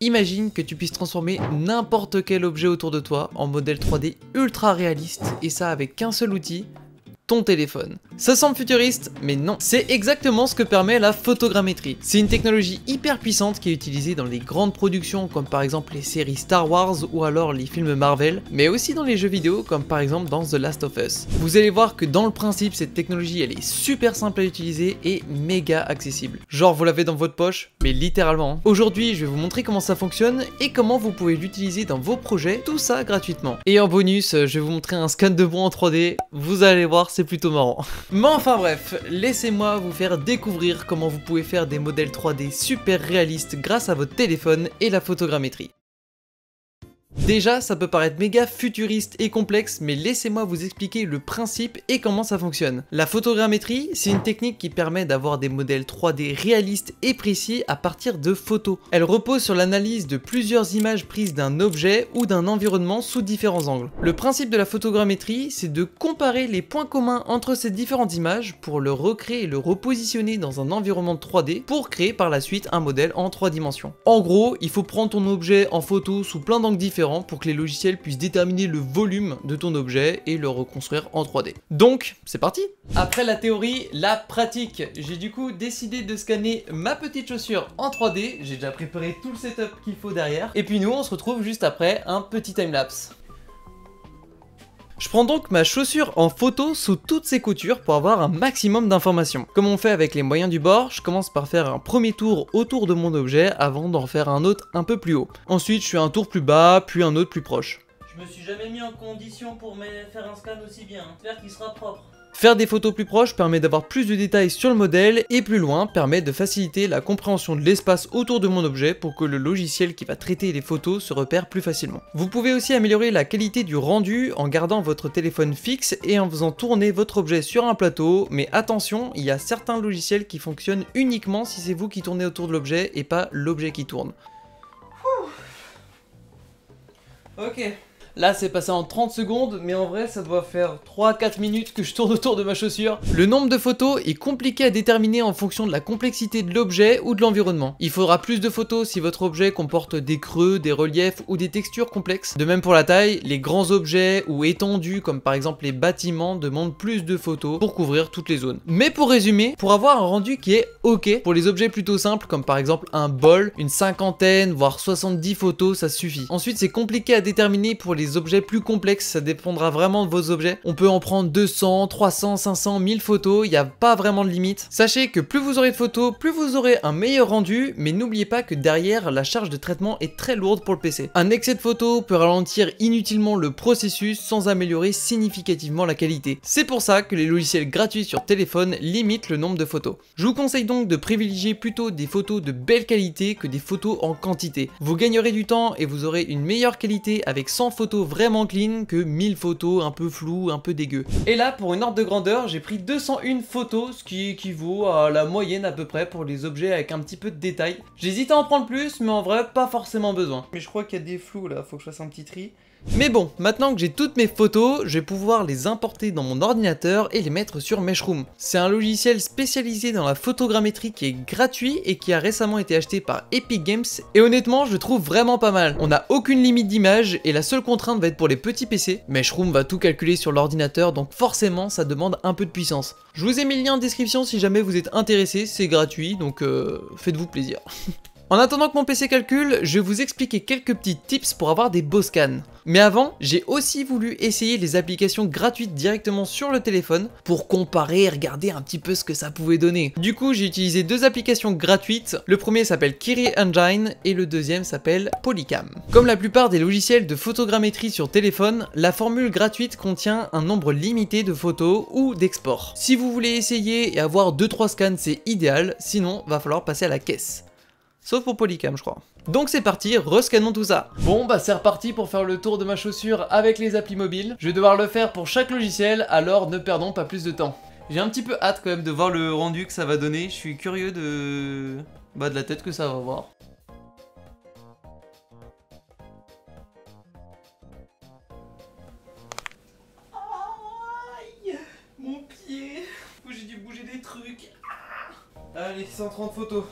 Imagine que tu puisses transformer n'importe quel objet autour de toi en modèle 3D ultra réaliste, et ça avec qu'un seul outil, ton téléphone. Ça semble futuriste, mais non. C'est exactement ce que permet la photogrammétrie. C'est une technologie hyper puissante qui est utilisée dans les grandes productions comme par exemple les séries Star Wars ou alors les films Marvel, mais aussi dans les jeux vidéo comme par exemple dans The Last of Us. Vous allez voir que dans le principe, cette technologie elle est super simple à utiliser et méga accessible. Genre vous l'avez dans votre poche, mais littéralement. Aujourd'hui, je vais vous montrer comment ça fonctionne et comment vous pouvez l'utiliser dans vos projets, tout ça gratuitement. Et en bonus, je vais vous montrer un scan de bois en 3D, vous allez voir, c'est plutôt marrant. Mais enfin bref, laissez-moi vous faire découvrir comment vous pouvez faire des modèles 3D super réalistes grâce à votre téléphone et la photogrammétrie. Déjà, ça peut paraître méga futuriste et complexe, mais laissez-moi vous expliquer le principe et comment ça fonctionne. La photogrammétrie, c'est une technique qui permet d'avoir des modèles 3D réalistes et précis à partir de photos. Elle repose sur l'analyse de plusieurs images prises d'un objet ou d'un environnement sous différents angles. Le principe de la photogrammétrie, c'est de comparer les points communs entre ces différentes images pour le recréer et le repositionner dans un environnement 3D pour créer par la suite un modèle en 3 dimensions. En gros, il faut prendre ton objet en photo sous plein d'angles différents pour que les logiciels puissent déterminer le volume de ton objet et le reconstruire en 3D. Donc, c'est parti! Après la théorie, la pratique. J'ai du coup décidé de scanner ma petite chaussure en 3D. J'ai déjà préparé tout le setup qu'il faut derrière. Et puis nous, on se retrouve juste après un petit timelapse. Je prends donc ma chaussure en photo sous toutes ses coutures pour avoir un maximum d'informations. Comme on fait avec les moyens du bord, je commence par faire un premier tour autour de mon objet avant d'en faire un autre un peu plus haut. Ensuite, je fais un tour plus bas, puis un autre plus proche. Je me suis jamais mis en condition pour faire un scan aussi bien. J'espère qu'il sera propre. Faire des photos plus proches permet d'avoir plus de détails sur le modèle et plus loin permet de faciliter la compréhension de l'espace autour de mon objet pour que le logiciel qui va traiter les photos se repère plus facilement. Vous pouvez aussi améliorer la qualité du rendu en gardant votre téléphone fixe et en faisant tourner votre objet sur un plateau, mais attention, il y a certains logiciels qui fonctionnent uniquement si c'est vous qui tournez autour de l'objet et pas l'objet qui tourne. Ok. Là c'est passé en 30 secondes, mais en vrai ça doit faire 3-4 minutes que je tourne autour de ma chaussure. Le nombre de photos est compliqué à déterminer en fonction de la complexité de l'objet ou de l'environnement. Il faudra plus de photos si votre objet comporte des creux, des reliefs ou des textures complexes. De même pour la taille, les grands objets ou étendus comme par exemple les bâtiments demandent plus de photos pour couvrir toutes les zones. Mais pour résumer, pour avoir un rendu qui est ok, pour les objets plutôt simples comme par exemple un bol, une cinquantaine voire 70 photos ça suffit. Ensuite c'est compliqué à déterminer pour les objets plus complexes, ça dépendra vraiment de vos objets. On peut en prendre 200, 300, 500, 1000 photos, il n'y a pas vraiment de limite. Sachez que plus vous aurez de photos, plus vous aurez un meilleur rendu, mais n'oubliez pas que derrière, la charge de traitement est très lourde pour le PC. Un excès de photos peut ralentir inutilement le processus sans améliorer significativement la qualité. C'est pour ça que les logiciels gratuits sur téléphone limitent le nombre de photos. Je vous conseille donc de privilégier plutôt des photos de belle qualité que des photos en quantité. Vous gagnerez du temps et vous aurez une meilleure qualité avec 100 photos vraiment clean que 1000 photos un peu floues, un peu dégueu. Et là, pour une ordre de grandeur, j'ai pris 201 photos, ce qui équivaut à la moyenne à peu près pour les objets avec un petit peu de détail. J'hésite à en prendre plus, mais en vrai, pas forcément besoin. Mais je crois qu'il y a des flous là, faut que je fasse un petit tri. Mais bon, maintenant que j'ai toutes mes photos, je vais pouvoir les importer dans mon ordinateur et les mettre sur Meshroom. C'est un logiciel spécialisé dans la photogrammétrie qui est gratuit et qui a récemment été acheté par Epic Games. Et honnêtement, je le trouve vraiment pas mal. On n'a aucune limite d'image et la seule contrainte va être pour les petits PC. Meshroom va tout calculer sur l'ordinateur, donc forcément ça demande un peu de puissance. Je vous ai mis le lien en description si jamais vous êtes intéressé, c'est gratuit, donc faites-vous plaisir. En attendant que mon PC calcule, je vais vous expliquer quelques petits tips pour avoir des beaux scans. Mais avant, j'ai aussi voulu essayer les applications gratuites directement sur le téléphone pour comparer et regarder un petit peu ce que ça pouvait donner. Du coup, j'ai utilisé deux applications gratuites. Le premier s'appelle Kiri Engine et le deuxième s'appelle Polycam. Comme la plupart des logiciels de photogrammétrie sur téléphone, la formule gratuite contient un nombre limité de photos ou d'exports. Si vous voulez essayer et avoir 2-3 scans, c'est idéal, sinon va falloir passer à la caisse. Sauf pour Polycam, je crois. Donc c'est parti, rescannons tout ça. Bon bah c'est reparti pour faire le tour de ma chaussure avec les applis mobiles. Je vais devoir le faire pour chaque logiciel, alors ne perdons pas plus de temps. J'ai un petit peu hâte quand même de voir le rendu que ça va donner. Je suis curieux de la tête que ça va avoir. Aïe, mon pied. J'ai dû bouger des trucs. Allez, 130 photos.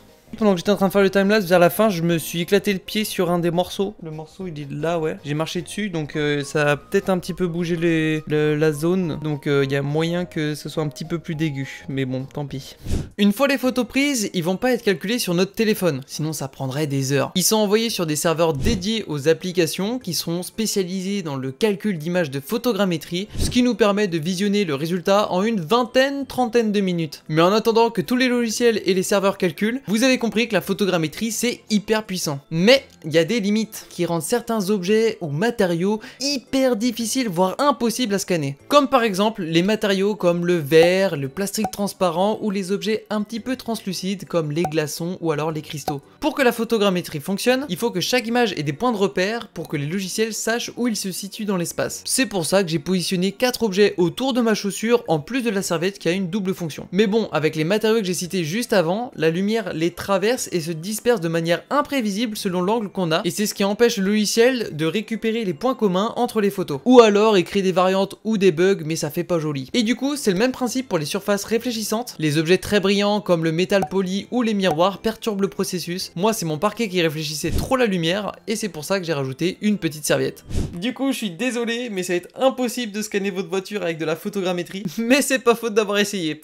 pendant que j'étais en train de faire le timelapse, vers la fin, je me suis éclaté le pied sur un des morceaux. Le morceau, il est là, ouais. J'ai marché dessus, donc ça a peut-être un petit peu bougé la zone. Donc il y a moyen que ce soit un petit peu plus d'aigu. Mais bon, tant pis. Une fois les photos prises, ils vont pas être calculés sur notre téléphone. Sinon, ça prendrait des heures. Ils sont envoyés sur des serveurs dédiés aux applications qui sont spécialisés dans le calcul d'images de photogrammétrie, ce qui nous permet de visionner le résultat en une vingtaine, trentaine de minutes. Mais en attendant que tous les logiciels et les serveurs calculent, vous avez compris que la photogrammétrie c'est hyper puissant. Mais il y a des limites qui rendent certains objets ou matériaux hyper difficiles, voire impossibles à scanner. Comme par exemple les matériaux comme le verre, le plastique transparent ou les objets un petit peu translucides comme les glaçons ou alors les cristaux. Pour que la photogrammétrie fonctionne, il faut que chaque image ait des points de repère pour que les logiciels sachent où ils se situent dans l'espace. C'est pour ça que j'ai positionné 4 objets autour de ma chaussure en plus de la serviette qui a une double fonction. Mais bon, avec les matériaux que j'ai cités juste avant, la lumière les traverse et se disperse de manière imprévisible selon l'angle qu'on a, et c'est ce qui empêche le logiciel de récupérer les points communs entre les photos. Ou alors il crée des variantes ou des bugs, mais ça fait pas joli. Et du coup, c'est le même principe pour les surfaces réfléchissantes. Les objets très brillants comme le métal poli ou les miroirs perturbent le processus. Moi, c'est mon parquet qui réfléchissait trop la lumière, et c'est pour ça que j'ai rajouté une petite serviette. Du coup, je suis désolé, mais ça va être impossible de scanner votre voiture avec de la photogrammétrie, mais c'est pas faute d'avoir essayé.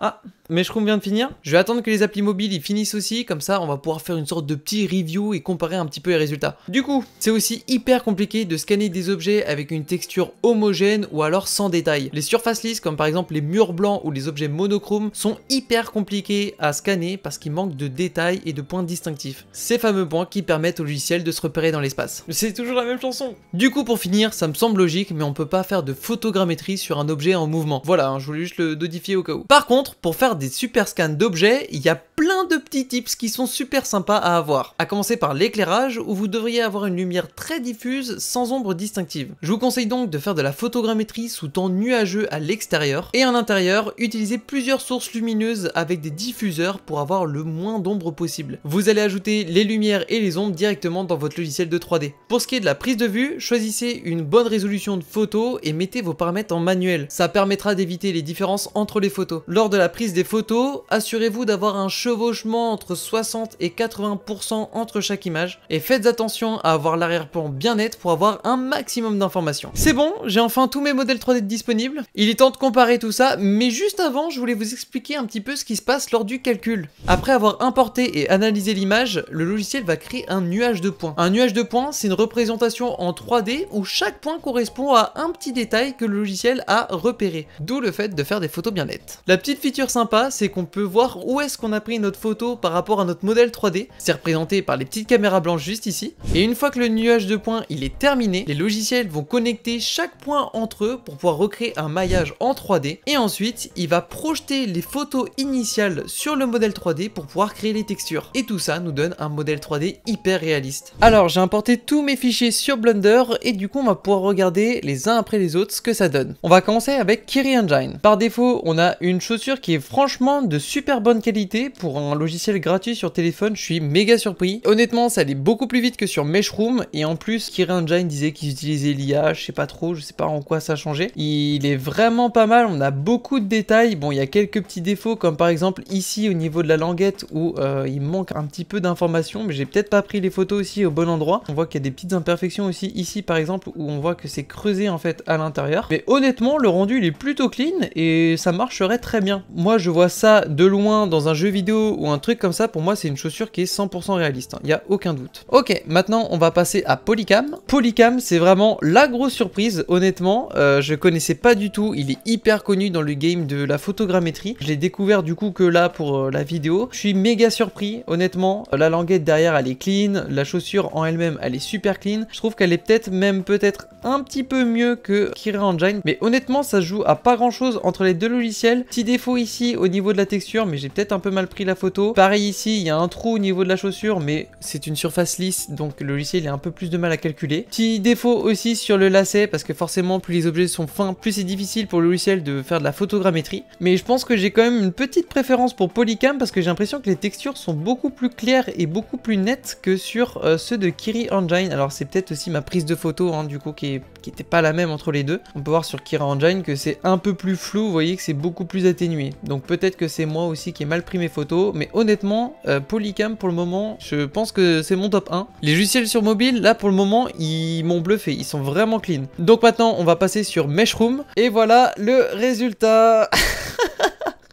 Ah, Meshroom vient de finir. Je vais attendre que les applis mobiles ils finissent aussi, comme ça on va pouvoir faire une sorte de petit review et comparer un petit peu les résultats. Du coup, c'est aussi hyper compliqué de scanner des objets avec une texture homogène ou alors sans détail. Les surfaces lisses comme par exemple les murs blancs ou les objets monochromes sont hyper compliqués à scanner parce qu'ils manquent de détails et de points distinctifs. Ces fameux points qui permettent au logiciel de se repérer dans l'espace. C'est toujours la même chanson. Du coup, pour finir, ça me semble logique, mais on peut pas faire de photogrammétrie sur un objet en mouvement. Voilà, hein, je voulais juste le notifier au cas où. Par contre, pour faire des super scans d'objets, il y a plein de petits tips qui sont super sympas à avoir. À commencer par l'éclairage, où vous devriez avoir une lumière très diffuse sans ombre distinctive. Je vous conseille donc de faire de la photogrammétrie sous temps nuageux à l'extérieur, et en intérieur, utilisez plusieurs sources lumineuses avec des diffuseurs pour avoir le moins d'ombre possible. Vous allez ajouter les lumières et les ombres directement dans votre logiciel de 3D. Pour ce qui est de la prise de vue, choisissez une bonne résolution de photos et mettez vos paramètres en manuel. Ça permettra d'éviter les différences entre les photos. Lors de la prise des photos, assurez-vous d'avoir un chevauchement entre 60 et 80% entre chaque image, et faites attention à avoir l'arrière-plan bien net pour avoir un maximum d'informations. C'est bon, j'ai enfin tous mes modèles 3D disponibles. Il est temps de comparer tout ça, mais juste avant, je voulais vous expliquer un petit peu ce qui se passe lors du calcul. Après avoir importé et analysé l'image, le logiciel va créer un nuage de points. Un nuage de points, c'est une représentation en 3D où chaque point correspond à un petit détail que le logiciel a repéré. D'où le fait de faire des photos bien nettes. La petite feature sympa, c'est qu'on peut voir où est-ce qu'on a pris notre photo par rapport à notre modèle 3D. C'est représenté par les petites caméras blanches juste ici. Et une fois que le nuage de points il est terminé, les logiciels vont connecter chaque point entre eux pour pouvoir recréer un maillage en 3D. Et ensuite, il va projeter les photos initiales sur le modèle 3D pour pouvoir créer les textures. Et tout ça nous donne un modèle 3D hyper réaliste. Alors, j'ai importé tous mes fichiers sur Blender et du coup, on va pouvoir regarder les uns après les autres ce que ça donne. On va commencer avec Kiri Engine. Par défaut, on a une chaussure qui est franchement de super bonne qualité pour un logiciel gratuit sur téléphone. Je suis méga surpris. Honnêtement, ça allait beaucoup plus vite que sur Meshroom, et en plus, Kiri Engine disait qu'ils utilisaient l'IA, je sais pas trop, je sais pas en quoi ça a changé. Il est vraiment pas mal, on a beaucoup de détails. Bon, il y a quelques petits défauts comme par exemple ici au niveau de la languette où il manque un petit peu d'informations, mais j'ai peut-être pas pris les photos aussi au bon endroit. On voit qu'il y a des petites imperfections aussi ici par exemple où on voit que c'est creusé en fait à l'intérieur. Mais honnêtement, le rendu il est plutôt clean et ça marcherait très bien. Moi je vois ça de loin dans un jeu vidéo ou un truc comme ça, pour moi c'est une chaussure qui est 100% réaliste, il n'y a aucun doute. Ok, maintenant on va passer à Polycam. Polycam c'est vraiment la grosse surprise, honnêtement, je connaissais pas du tout, il est hyper connu dans le game de la photogrammétrie. Je l'ai découvert du coup que là pour la vidéo. Je suis méga surpris, honnêtement. La languette derrière elle est clean, la chaussure en elle-même elle est super clean. Je trouve qu'elle est peut-être un petit peu mieux que Kiri Engine, mais honnêtement ça se joue à pas grand chose entre les deux logiciels. Petit défaut ici au niveau de la texture, mais j'ai peut-être un peu mal pris la photo. Pareil ici, il y a un trou au niveau de la chaussure, mais c'est une surface lisse, donc le logiciel il a un peu plus de mal à calculer. Petit défaut aussi sur le lacet, parce que forcément plus les objets sont fins, plus c'est difficile pour le logiciel de faire de la photogrammétrie. Mais je pense que j'ai quand même une petite préférence pour Polycam, parce que j'ai l'impression que les textures sont beaucoup plus claires et beaucoup plus nettes que sur ceux de Kiri Engine. Alors c'est peut-être aussi ma prise de photo hein, du coup qui était pas la même entre les deux. On peut voir sur Kiri Engine que c'est un peu plus flou, vous voyez que c'est beaucoup plus atténué. nuit. Donc peut-être que c'est moi aussi qui ai mal pris mes photos, mais honnêtement, Polycam pour le moment, je pense que c'est mon top 1. Les logiciels sur mobile, là pour le moment, ils m'ont bluffé, ils sont vraiment clean. Donc maintenant, on va passer sur Meshroom, et voilà le résultat.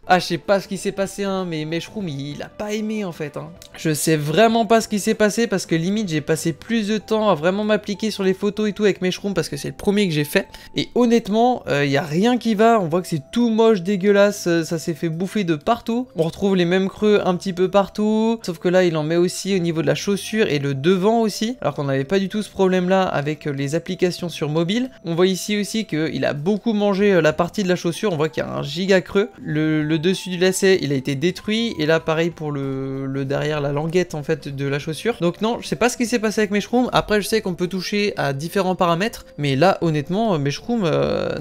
Ah, je sais pas ce qui s'est passé, hein, mais Meshroom, il a pas aimé en fait. Hein. Je sais vraiment pas ce qui s'est passé parce que limite, j'ai passé plus de temps à vraiment m'appliquer sur les photos et tout avec Meshroom parce que c'est le premier que j'ai fait. Et honnêtement, y a rien qui va. On voit que c'est tout moche, dégueulasse. Ça s'est fait bouffer de partout. On retrouve les mêmes creux un petit peu partout. Sauf que là, il en met aussi au niveau de la chaussure et le devant aussi. Alors qu'on n'avait pas du tout ce problème-là avec les applications sur mobile. On voit ici aussi qu'il a beaucoup mangé la partie de la chaussure. On voit qu'il y a un giga creux. Le dessus du lacet, il a été détruit. Et là, pareil pour le derrière, la languette en fait de la chaussure. Donc non, je sais pas ce qui s'est passé avec Meshroom. Après, je sais qu'on peut toucher à différents paramètres. Mais là, honnêtement, Meshroom,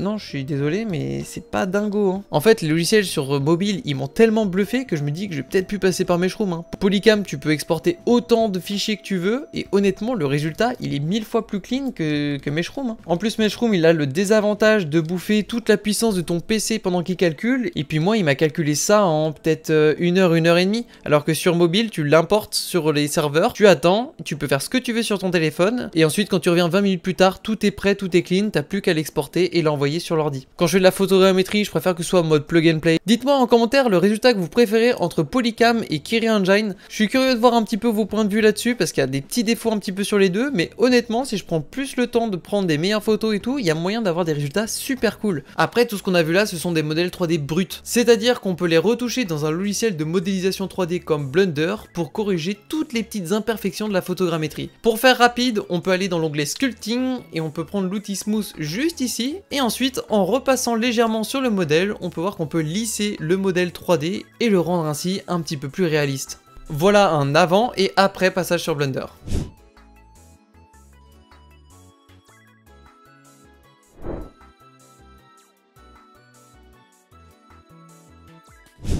non, je suis désolé, mais c'est pas dingo. Hein. En fait, les logiciels sur mobile, ils m'ont tellement bluffé que je me dis que je vais peut-être plus passer par Meshroom. Hein. Polycam, tu peux exporter autant de fichiers que tu veux. Et honnêtement, le résultat, il est 1000 fois plus clean que Meshroom. Hein. En plus, Meshroom, il a le désavantage de bouffer toute la puissance de ton PC pendant qu'il calcule. Et puis moi, il m'a calculé ça en peut-être 1 heure, 1 heure et demie. Alors que sur mobile, tu l'importes sur les serveurs, tu attends, tu peux faire ce que tu veux sur ton téléphone. Et ensuite, quand tu reviens 20 minutes plus tard, tout est prêt, tout est clean, t'as plus qu'à l'exporter et l'envoyer sur l'ordi. Quand je fais de la photogrammétrie, je préfère que ce soit en mode plug and play. Dites-moi en commentaire le résultat que vous préférez entre Polycam et CreaEngine. Je suis curieux de voir un petit peu vos points de vue là-dessus parce qu'il y a des petits défauts un petit peu sur les deux. Mais honnêtement, si je prends plus le temps de prendre des meilleures photos et tout, il y a moyen d'avoir des résultats super cool. Après, tout ce qu'on a vu là, ce sont des modèles 3D bruts. C'est-à-dire qu'on peut les retoucher dans un logiciel de modélisation 3D comme Blender pour corriger toutes les petites imperfections de la photogrammétrie. Pour faire rapide, on peut aller dans l'onglet Sculpting et on peut prendre l'outil Smooth juste ici. Et ensuite, en repassant légèrement sur le modèle, on peut voir qu'on peut lisser le modèle 3D et le rendre ainsi un petit peu plus réaliste. Voilà un avant et après passage sur Blender.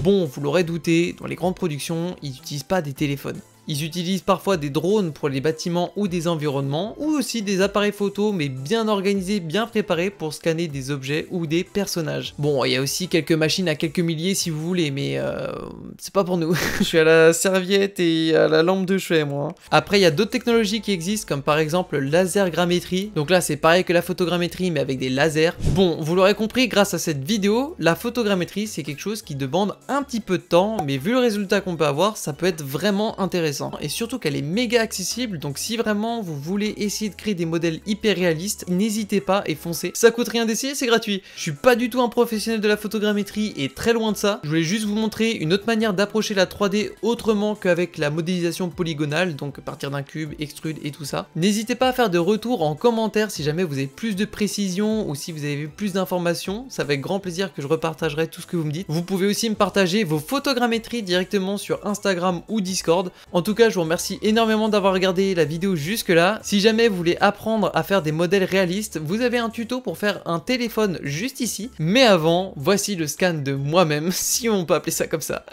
Bon, vous l'aurez douté, dans les grandes productions, ils n'utilisent pas des téléphones. Ils utilisent parfois des drones pour les bâtiments ou des environnements, ou aussi des appareils photo mais bien organisés, bien préparés pour scanner des objets ou des personnages. Bon, il y a aussi quelques machines à quelques milliers si vous voulez, mais c'est pas pour nous. Je suis à la serviette et à la lampe de chevet, moi. Après, il y a d'autres technologies qui existent, comme par exemple lasergrammétrie. Donc là, c'est pareil que la photogrammétrie, mais avec des lasers. Bon, vous l'aurez compris, grâce à cette vidéo, la photogrammétrie, c'est quelque chose qui demande un petit peu de temps, mais vu le résultat qu'on peut avoir, ça peut être vraiment intéressant. Et surtout qu'elle est méga accessible, donc si vraiment vous voulez essayer de créer des modèles hyper réalistes, n'hésitez pas et foncez. Ça coûte rien d'essayer, c'est gratuit. Je suis pas du tout un professionnel de la photogrammétrie et très loin de ça. Je voulais juste vous montrer une autre manière d'approcher la 3D autrement qu'avec la modélisation polygonale, donc à partir d'un cube, extrude et tout ça. N'hésitez pas à faire de retour en commentaire si jamais vous avez plus de précision ou si vous avez plus d'informations. Ça va avec grand plaisir que je repartagerai tout ce que vous me dites. Vous pouvez aussi me partager vos photogrammétries directement sur Instagram ou Discord. En tout cas, je vous remercie énormément d'avoir regardé la vidéo jusque là. Si jamais vous voulez apprendre à faire des modèles réalistes, vous avez un tuto pour faire un téléphone juste ici. Mais avant, voici le scan de moi-même, si on peut appeler ça comme ça.